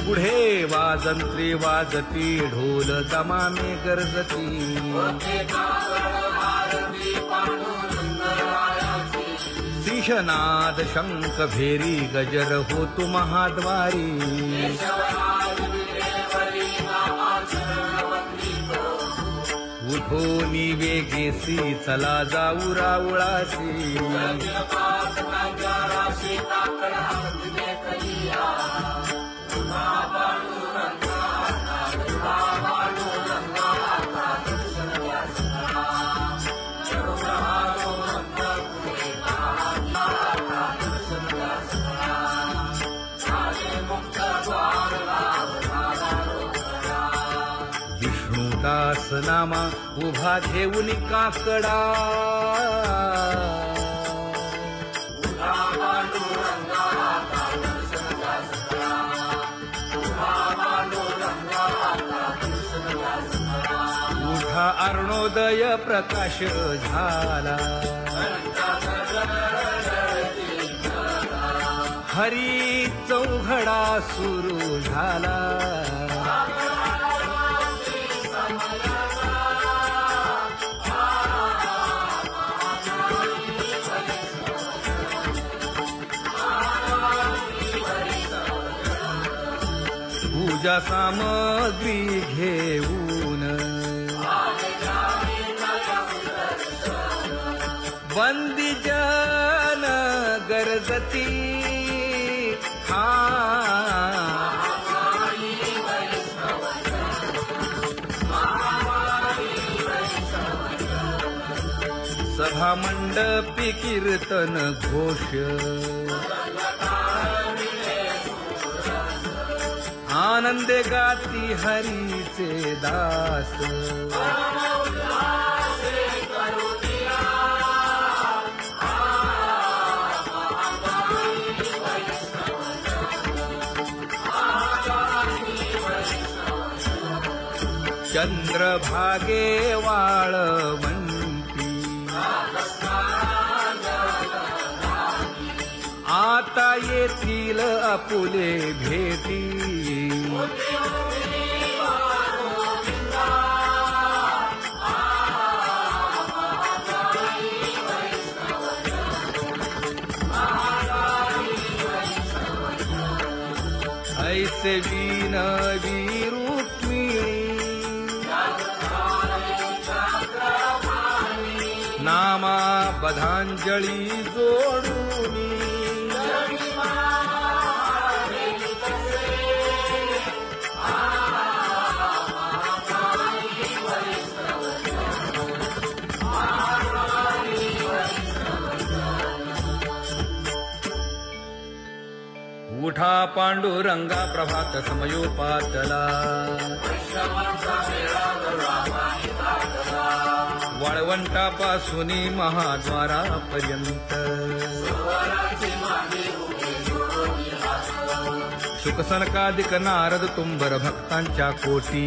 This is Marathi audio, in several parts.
पुढे वाजंत्री वाजती ढोल दमामे गरजती सिंहनाद शंख भेरी गजर होतु महाद्वारी उठोनी वेगेसी चला जाऊ रावळासी विष्णुदास नामा उभा घेऊन काकडा उठा अरुणोदय प्रकाश झाला हरी चौघडा सुरू झाला पूजा सामग्री घेऊन बंदी जन गरजती सभा मंडपी कीर्तन घोष आनंदे गाती हरीचे दास चंद्रभागे वाळवंती आता येतील आपुले भेटी ऐसे विनवी रुक्मिणी नामा बधांजळी जोडूनी उठा पांडुरंगा प्रभात समयोपातला वाळवंटापासून महाद्वारापर्यंत शुकसनकादिक नारद तुंबर भक्तांच्या कोटी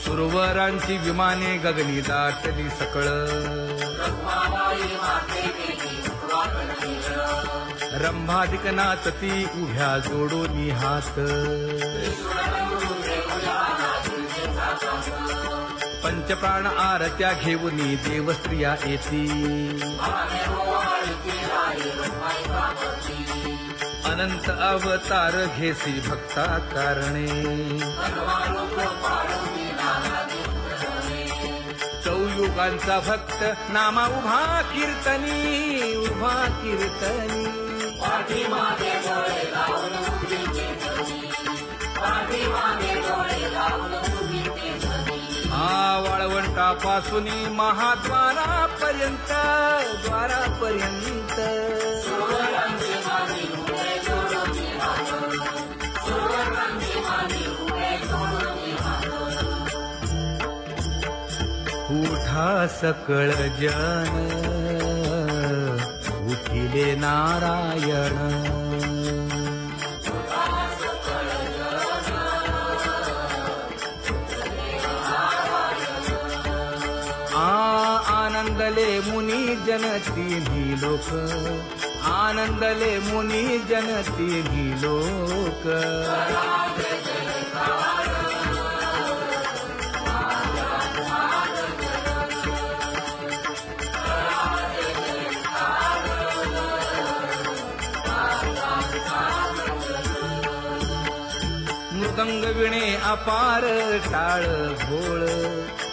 सुरवरांची विमाने गगनी दाटली सकळ रंभादिक नाचती उभ्या जोडोनी हात पंचप्राण आरत्या घेऊनी देवस्त्रिया येती अनंत अवतार घेसी भक्ता कारणे चौयुगांचा भक्त नामा उभा कीर्तनी वाळवंटापासून महाद्वारापर्यंत उठा सकळ जन उठिले नारायण आनंदले मुनी जन तिन्ही लोक, आनंदले मुनी जन तिन्ही लोक. मृदंग विणे अपार टाळ भोळ,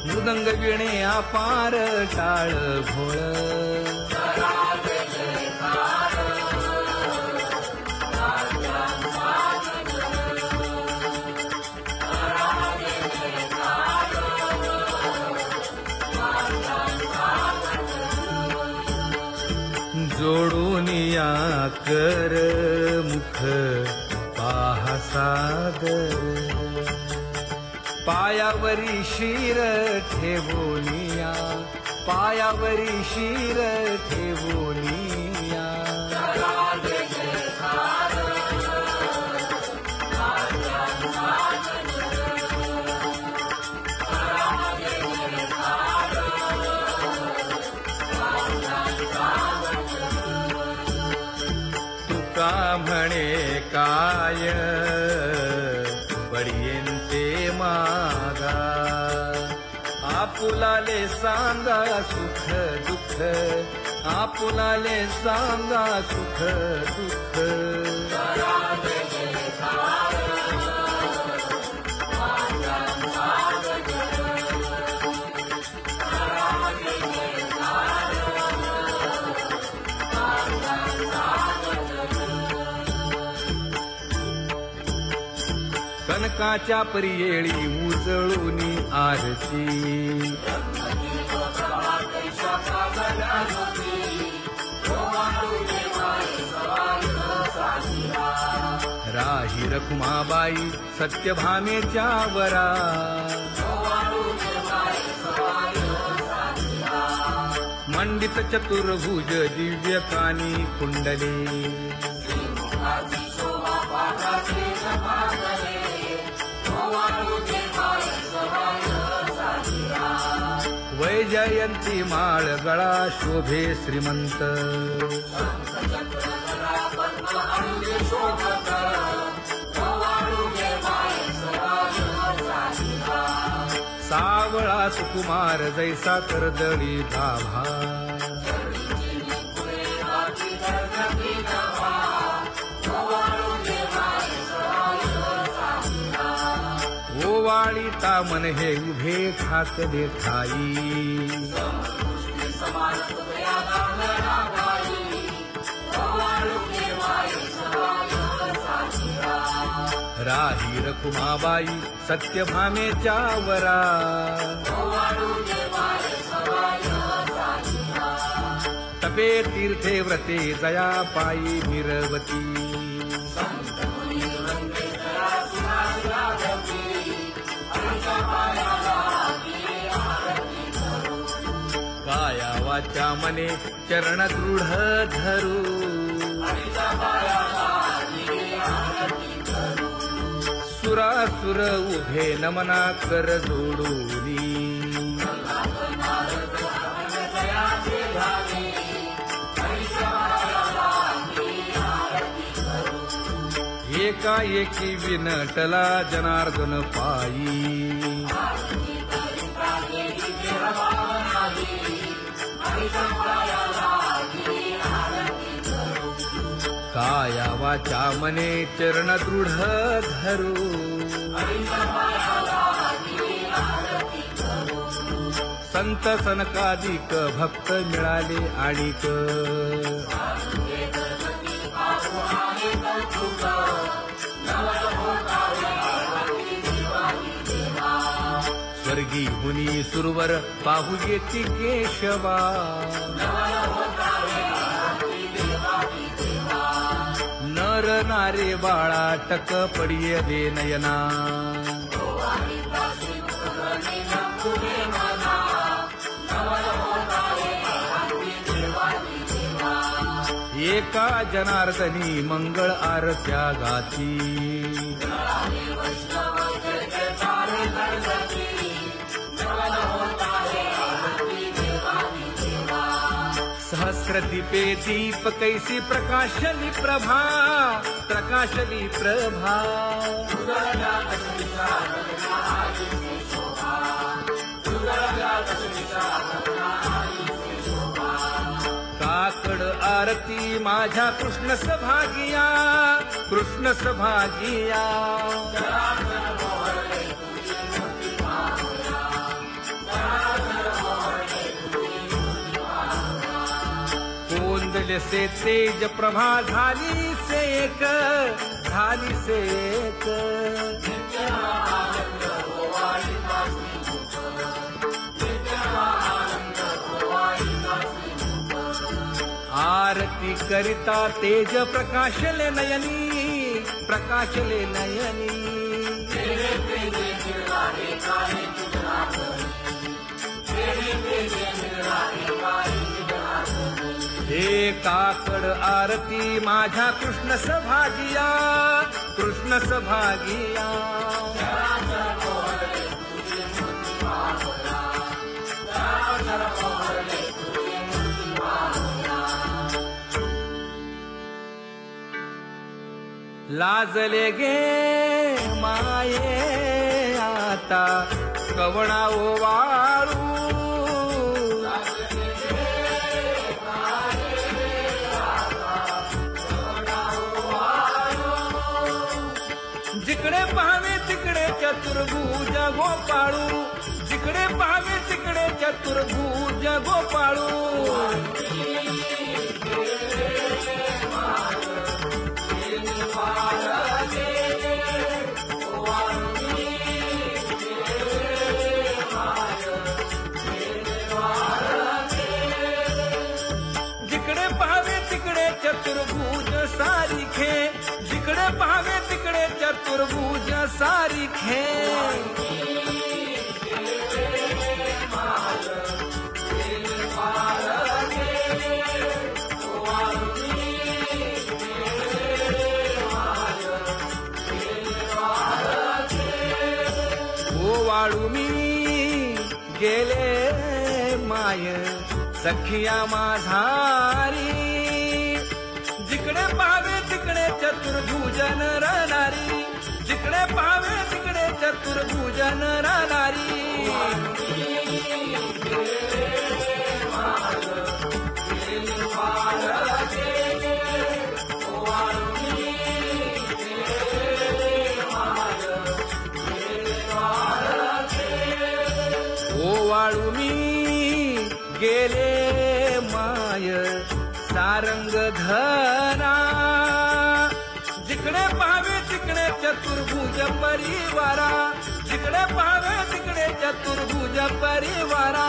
मृदंग विणे अपार टाळ भोळ. जोडून या कर मुख पाहा सादर, पायावरी शिर ठेवोनिया, पायावरी शिर ठेवोनिया. तुका म्हणे काय पडियेंते मागा, आपुलाले सांगा सुख दुःख, आपुलाले सांगा सुख दुःख. कनकाच्या परियेळी उजळूनी आरती, राही रखुमाबाई सत्यभामेच्या वरा, मंडित चतुर्भुज दिव्य कानी कुंडले, वैजयंती माळ गळा शोभे श्रीमंत, सावळा सुकुमार जैसा कर्दळी गाभा, ओवाळी तामन हे उभे ठाकले ठाई, राही रखुमाबाई सत्यभामेच्या वरा, तपे तीर्थे व्रते जया पायी मिरवती, काया वाचा मने चरण दृढ धरू, सुरासुर उभे नमना कर जोडूनी, एकाएकी विनटला जनार्दन पायी, काया वाचा मने चरण दृढ धरू, संत सनकादिक भक्त मिळाले आणिक, स्वर्गी हुनी सुरवर पाहू येती केशवा, नर नारे बाळा टक पडिये दे नयना, एका जनार्दनी मंगळ आरत्या गाती, सहस्रदीपे दीप कैसी प्रकाशली प्रभा, प्रकाशली प्रभा. काकड आरती माझ्या कृष्ण सभागिया, कृष्ण सभागिया. कोंदले से तेज प्रभा झाली से एक, झाली से एक. आरती करिता तेज प्रकाशले नयनी, प्रकाशले नयनी. हे काकड आरती माझ्या कृष्ण सभागिया, कृष्ण सभागिया. लाजले गे माये आता कवणा ओवाळू. जिकडे पाहावे तिकडे चतुर्भुज गोपाळू, जिकडे पाहावे तिकडे चतुर्भुज गोपाळू. जिकडे पाहावे तिकडे चतुर्भुज सारिखे, जिकडे पाहावे तिकडे चतुर्भुज सारिखे. ओवाळू मी गेले माय सखिया माझारी. जिकडे पाहावे तिकडे चतुर्भुज नरनारी, जिकडे पाहावे तिकडे चतुर्भुज नरनारी. ओवाळू मी गेले माय सारंग धना. जिकडे पाहावे तिकडे चतुर्भुज परिवारा, जिकडे पाहावे तिकडे चतुर्भुज परिवारा.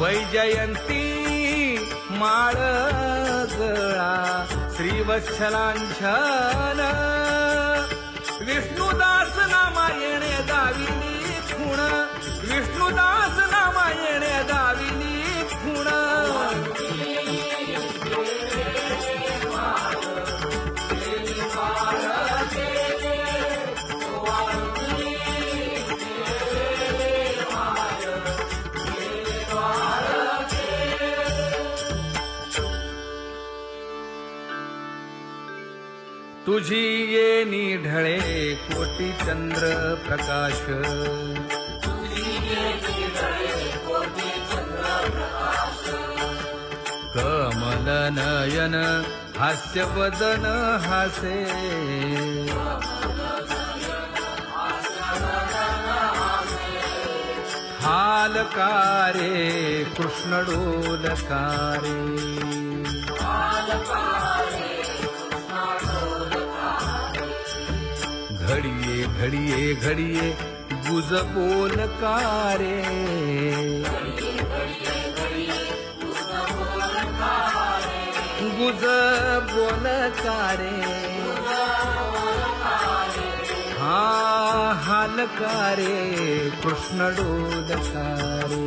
वैजयंती माळ गळा श्रीवत्सलांछन. विष्णुदास नामायणे दाविली खूण, विष्णुदास नामायणे दाविली खूण. तुझी येणी ढळे कोटी चंद्र प्रकाश. कमल नयन हास्य वदन हासे. हालकारे कृष्ण डोलकारे. घडिये घडिये घडिये गुज बोलकारे. गुज बोलकारे. हा हालकारे कृष्ण डोलकारे.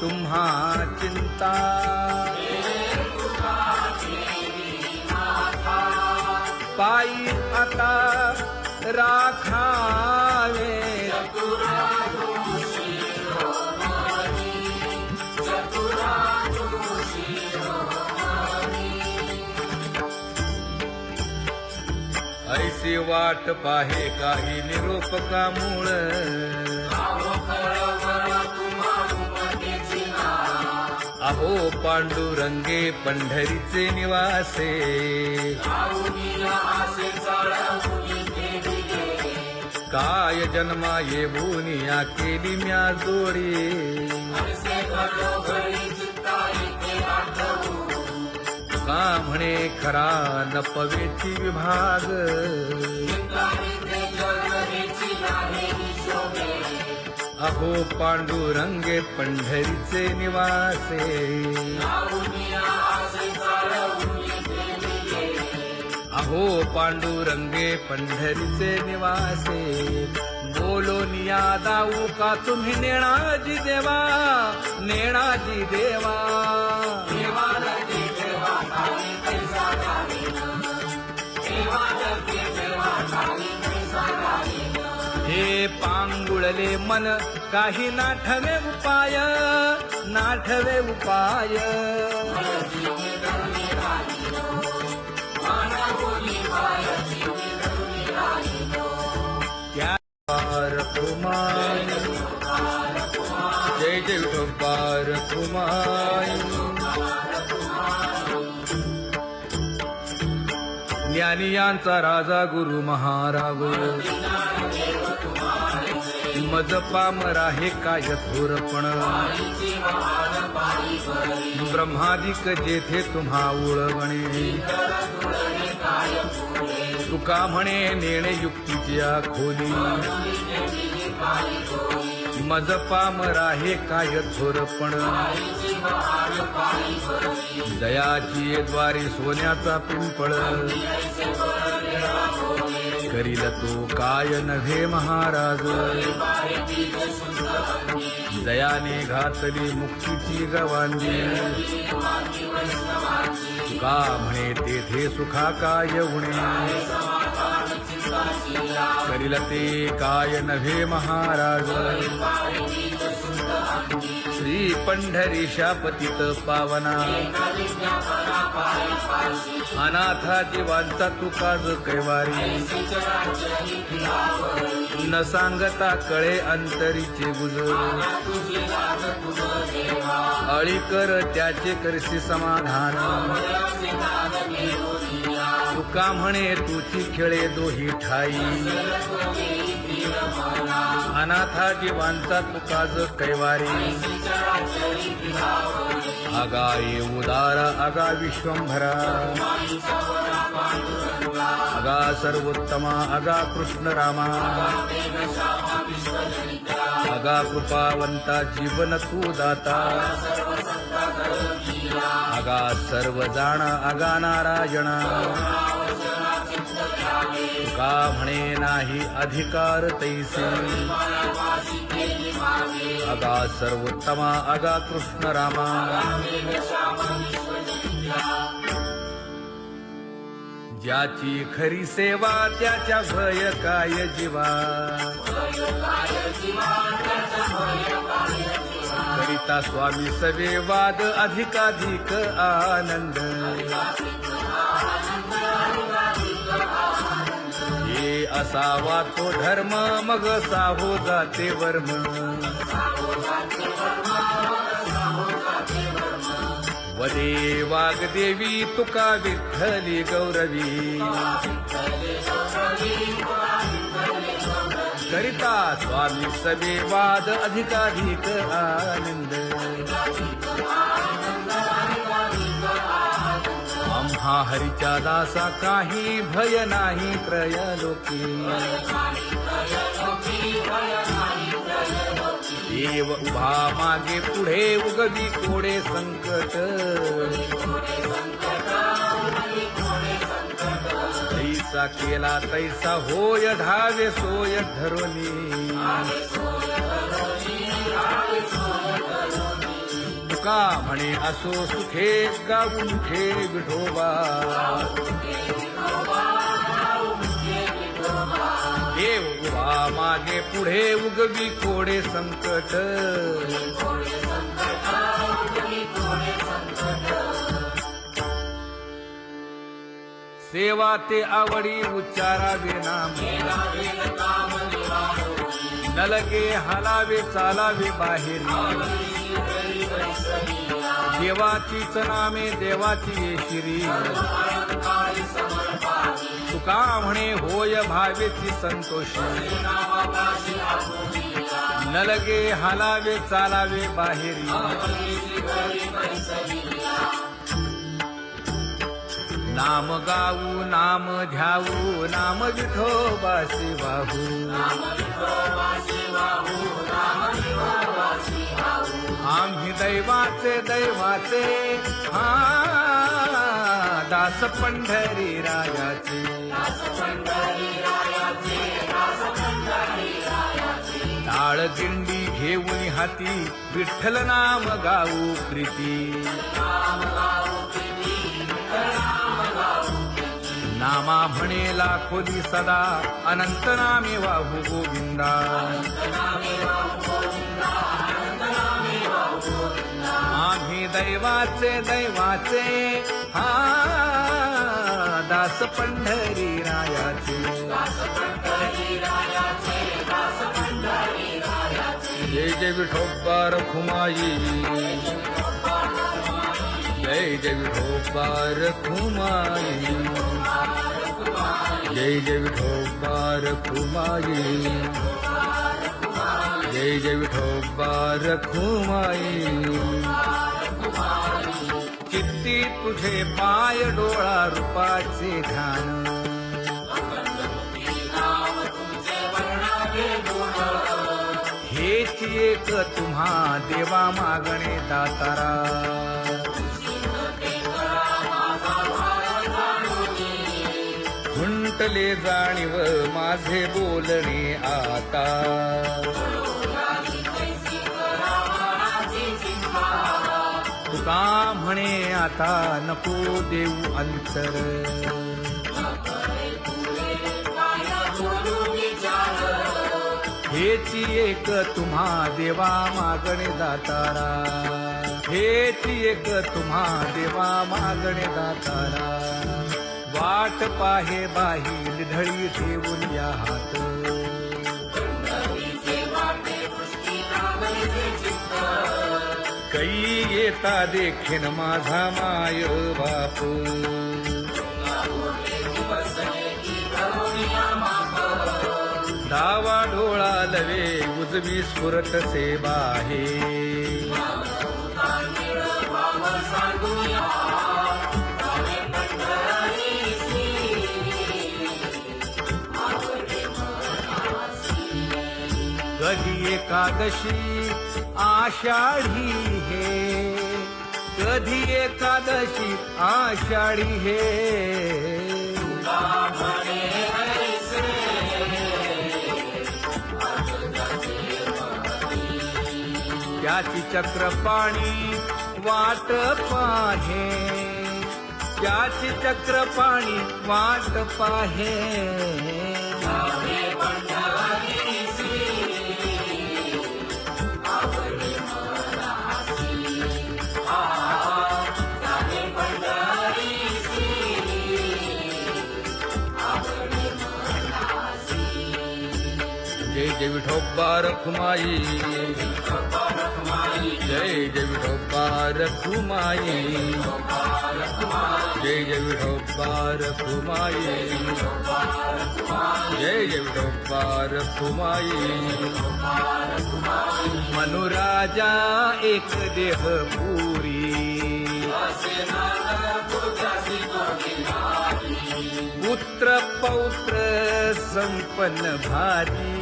तुम्हा चिंता पायी आता राखावे ऐसी वाट पाहे काही निरोप का मूळ अहो पांडुरंगे पंढरीचे निवासे काय जन्मा येऊन या केली म्या जोडी का म्हणे खरा नपवेची विभाग अहो पांडुरंगे पंढरीचे निवासे अहो पांडुरंगे पंढरीचे निवासे बोलोनिया दाऊ का तुम्ही नेणाजी देवा नेणाजी देवा हे पांगुळले मन काही नाठवे उपाय नाठवे उपाय त्या कुमार जय जय विठोबार कुमार ज्ञानियांचा राजा गुरु महाराज मज पामरा हे काय थोरपण ब्रह्मादिक जेथे तुम्हा उळवणे तुका म्हणे नेणे युक्तीच्या खोली मज पामरा हे काय थोरपण दयाची द्वारी सोन्याचा पिंपळ करील तो काय नव्हे महाराज दयाने घातली मुक्तीची गवांडी तुका म्हणे तेथे सुखा काय उणे करील ते काय नव्हे महाराज श्री पंढरीशा पतित पावना अनाथा जीवांचा तुकाज कैवारी न सांगता कळे अंतरीचे गुज अळी कर त्याचे करशी समाधान तुका म्हणे तुची खेळे दोही ठाई अनाथा जीवांचा तुकाज कैवारी आगा ये उदारा आगा विश्वंभरा आगा सर्वोत्तमा आगा कृष्ण रामा आगा कृपावंता जीवन तू दाता आगा सर्व जाणा आगा नारायणा तुका म्हणे नाही अधिकार तैसे आगा सर्वोत्तमा आगा कृष्ण रामा ज्याची खरी सेवा त्याच्या भय काय जीवा करिता स्वामी सवे वाद अधिकाधिक आनंद हे असावा तो धर्म मग साहो जाते वर्म वदे वाग्देवी तुका विठ्ठली गौरवी करिता स्वामी सवे वाद अधिकाधिक आनंद आम्हा हरीच्या दासा काही भय नाही त्रयलोकी देव उभा मागे पुढे उगवी कोडे संकट तैसा केला तैसा होय धावे सोय धरोनी तुका म्हणे असो सुखे गाऊ मुखे विठोबा देव उभा मागे पुढे उगवी कोडे संकट सेवा ते आवडी उच्चारावे नाम नलगे हालावे चालावे बाहेर देवाचीच नामे देवाची येशिरी तुका म्हणे होय भावेची संतोषी नलगे हालावे चालावे बाहेरी नाम गाऊ नाम ध्याऊ नाम विठोबासी वाहू आम्ही दैवाचे दैवाचे हा दास पंढरी रायाचे टाळ दिंडी घेऊन हाती विठ्ठल नाम गाऊ प्रीती नामा म्हणे लाखोली सदा अनंत नामे वाहू गोविंदा आम्ही दैवाचे दैवाचे हा दास पंढरी रायाचे जय जय विठोबा रखुमाई जय जय विठोबा रखुमाई जय जय विठोबा रखुमाई जय जय विठोबा रखुमाई चित्ती तुझे पाय डोळा रूपाचे ध्यान हेच एक तुम्हा देवा मागणे दातारा खुंटले जाणीव माझे बोलणे आता तुका म्हणे आता नको देऊ अंतर हेची एक तुम्हा देवा मागणे दातारा हेची एक तुम्हा देवा मागणे दातारा वाट पाहे बाही ढळी ठेवून या हात कै येता देखीन माझा माय बाप डावा डोळा लवे उजवी स्फुरत से बाहे कधी एकादशी आषाढी हे कधी एकादशी आषाढी हे त्याची चक्रपाणी वाट पाहे त्याची चक्रपाणी वाट पाहे जय जय विठोबा रखुमाई जय जय विठोबा रखुमाई जय जय विठोबा रखुमाई जय जय विठोबा रखुमाई मनुराजा एक देह पुरी पुत्र पौत्र संपन्न भारी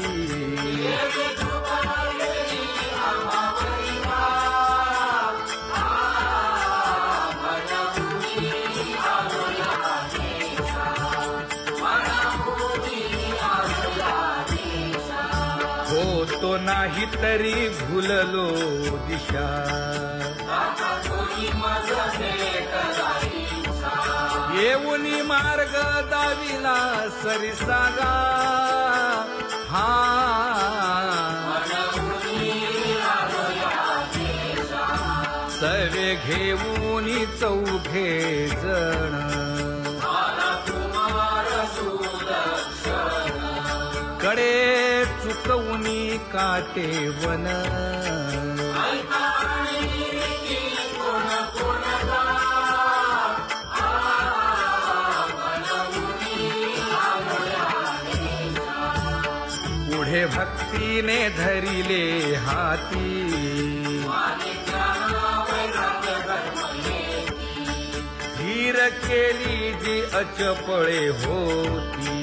तो नाही तरी भुललो दिशा येऊनी मार्ग दाविला सरिसागा हा सवे घेऊनी चौघे जण कडे चुकवूनी काटे वन पुढे भक्तीने धरिले हाती धीर केली जी अचपळे होती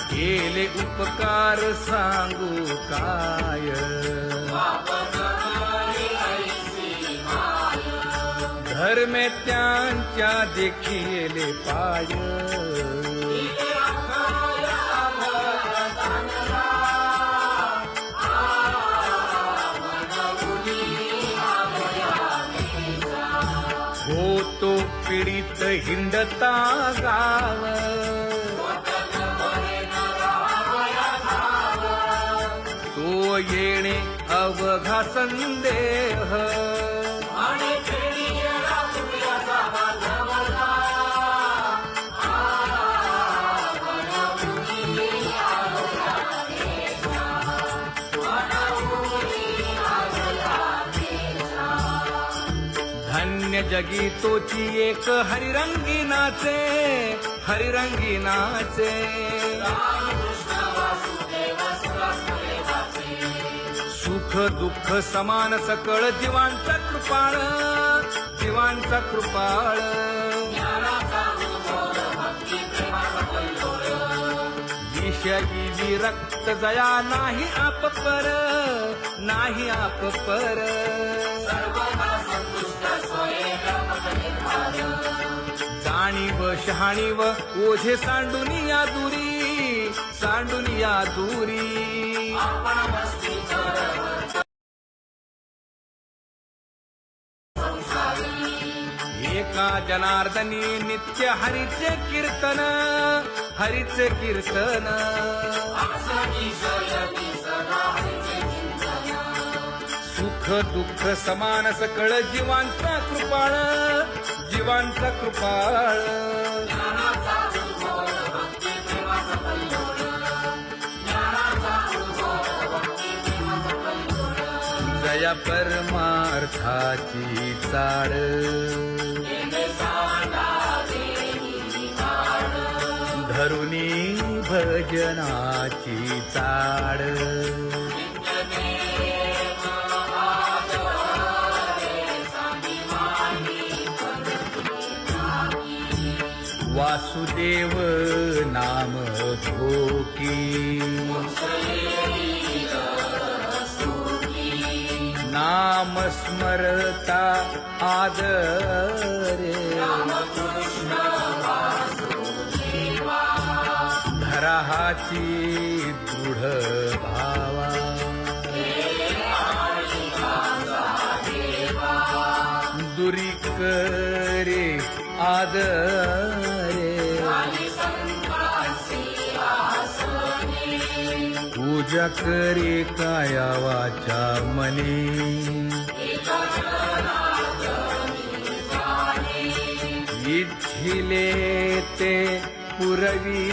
केले उपकार सांगू काय धर्मे त्यांच्या देखिले पाय होतो पीडित हिंडता गाव तो येणे अवघा संदेह धन्य जगी तोची एक हरिरंगी नाचे हरिरंगी नाचे सुख दुःख समान सकळ जीवांचा कृपाळ जीवांचा कृपाळ विषयी विरक्त जया नाही आपपर नाही आपपर जाणीव शहाणीव ओझे सांडुनिया दूरी एका जनार्दनी नित्य हरीचे कीर्तन सुख दुःख समान सकळ जीवांचा कृपाळ जया परमार्थाची चाळ धरुनी भजनाची चाळ वासुदेव नाम भोकी नाम स्मरता आदरे धराहाची दृढ भावा दुरी करे आदरे पूजा करे काया वाचा मनी इच्छिले ते पुरवी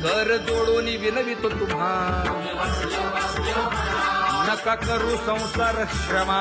कर जोडून विनवितो तुम्हा नका करू संसार श्रमा